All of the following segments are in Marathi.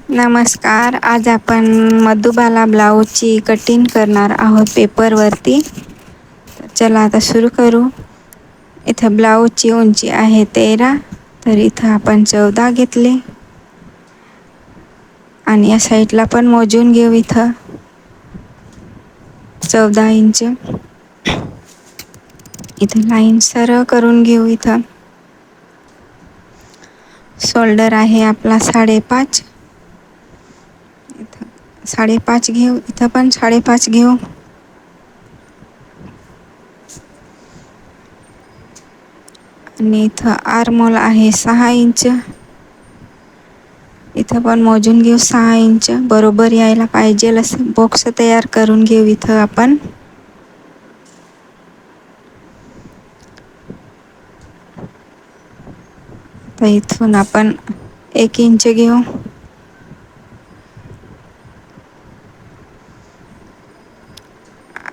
नमस्कार. आज आपण मधुबाला ब्लाऊजची कटिंग करणार आहोत पेपरवरती. तर चला आता सुरू करू. इथं ब्लाऊजची उंची आहे 13, तर इथं आपण 14 घेतले आणि या साईडला पण मोजून घेऊ. इथं 14 इंच. इथं लाईन सरळ करून घेऊ. इथं शोल्डर आहे आपला 5.5. इथं 5.5 घेऊ. इथं पण 5.5 घेऊ. आणि इथं आर्महोल आहे 6 इंच. इथं पण मोजून घेऊ 6 इंच. बरोबर यायला पाहिजे असं बॉक्स तयार करून घेऊ. इथं आपण तर इथून आपण 1 इंच घेऊ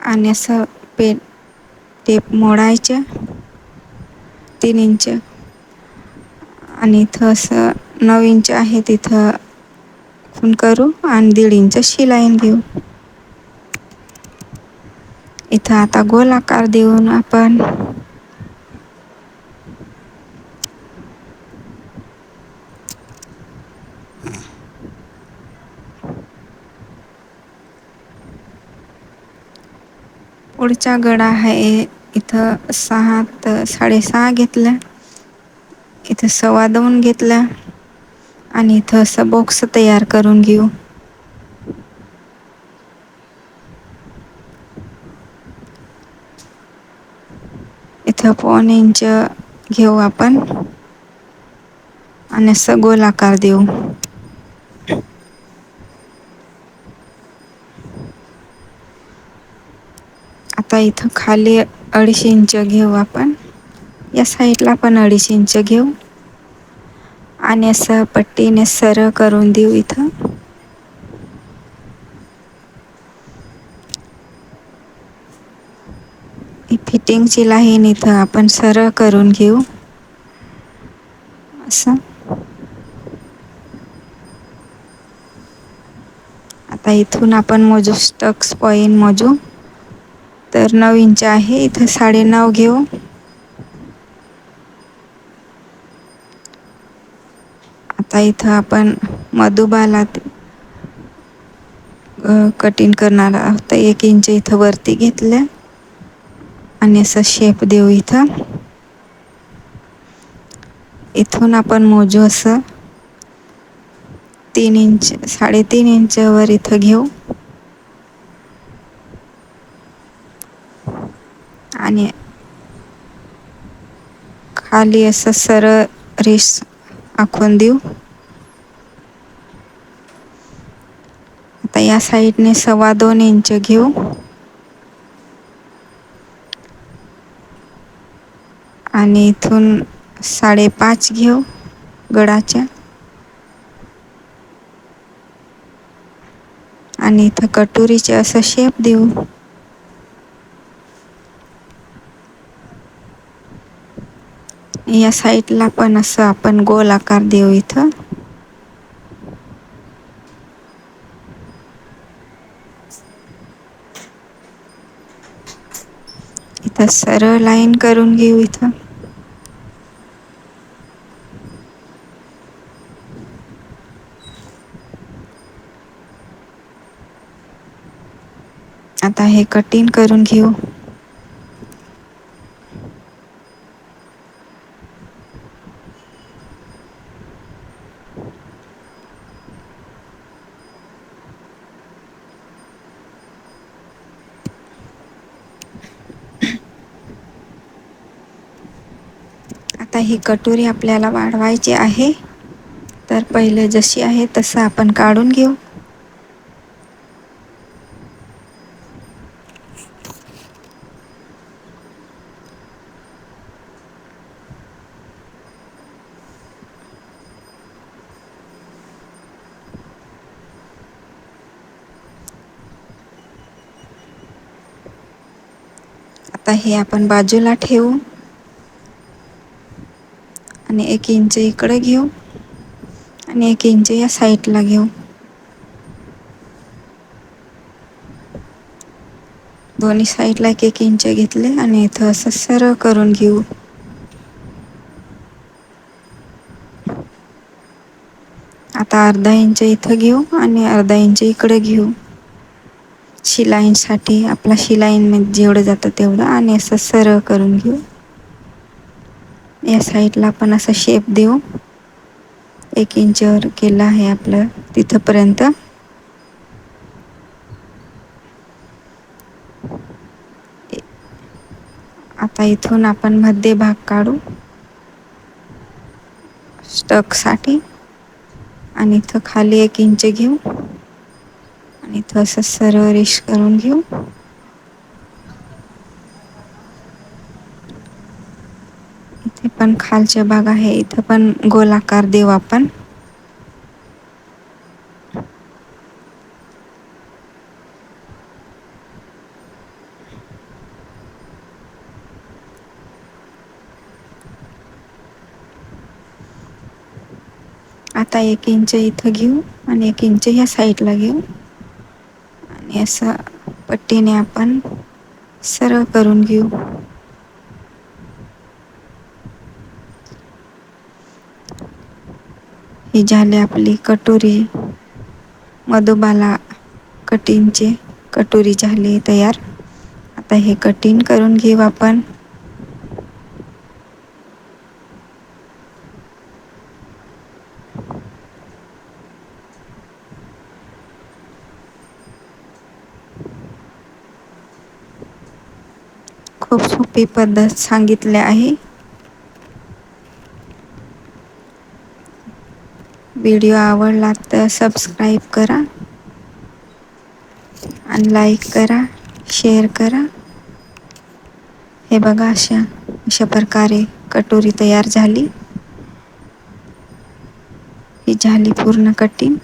आणि असं टेप मोडायचं 3 इंच आणि इथं असं 9 इंच आहे तिथं खून करू आणि 1.5 इंच शिलाई घेऊ. इथं आता गोलाकार देऊन आपण पुढचा गळा आहे इथं 6.5 घेतलं. इथं 2.25 घेतलं आणि इथं असं बॉक्स तयार करून घेऊ. इथं 1.25 इंच घेऊ आपण आणि असं गोलाकार देऊ. आता इथं खाली 2.5 इंच घेऊ आपण. या साईडला पण 2.5 इंच घेऊ आणि असं पट्टीने सरळ करून देऊ. इथं फिटिंगची लाईन इथं आपण सरळ करून घेऊ असं. आता इथून आपण मोजू स्टक्स पॉइंट मोजू. तर 9 इंच आहे. इथं 9.5 घेऊ. आता इथं आपण मधुबाला कटिंग करणार आहोत. तर 1 इंच इथं वरती घेतलं आणि असं शेप देऊ. इथून आपण मोजू असं 3 इंच 3.5 इंच वर इथं घेऊ आणि खाली असं सरळ रेष आखून देऊ. आता या साईडने 2.25 इंच घेऊ आणि इथून 5.5 घेऊ गळाच्या आणि इथं कटोरीचे असं शेप देऊ. या साईडला पण असं आपण गोल आकार देऊ. इथं सरळ लाईन करून घेऊ. आता हे कटिंग करून घेऊ. आता ही कटोरी आपल्याला वाढवायची आहे. तर पहिले जशी आहे तसं आपण काढून घेऊ. आता हे आपण बाजूला ठेवू आणि 1 इंच इकडे घेऊ आणि 1 इंच या साईडला घेऊ. दोन्ही साईडला 1-1 इंच घेतले आणि इथं असं सरळ करून घेऊ. आता अर्धा इंच इथं घेऊ आणि अर्धा इंच इकडे घेऊ. शिलाईंसाठी आपला शिलाईन जेवढं जातं तेवढं आणि असं सरळ करून घेऊ. या साईडला पण असा शेप देऊ. 1 इंचवर केलं आहे आपलं तिथपर्यंत. आता इथून आपण मध्य भाग काढू स्टकसाठी आणि इथं खाली 1 इंच घेऊ आणि इथं असं सरळ रेष करून घेऊ. इथे पण खालचा भाग आहे, इथं पण गोलाकार देऊ आपण. आता 1 इंच इथं घेऊ आणि 1 इंच ह्या साईडला घेऊ आणि असं पट्टीने आपण सरळ करून घेऊ. ही झाली आपली कटोरी. मधुबाला कटिंगची कटोरी झाली तयार. आता हे कटिंग करून घेऊ आपण. खूप सोपी पद्धत सांगितली आहे. व्हिडिओ आवडला तर सबस्क्राईब करा आणि लाईक करा, शेअर करा. हे बघा अशा प्रकारे कटोरी तयार झाली. ही झाली पूर्ण कटिंग.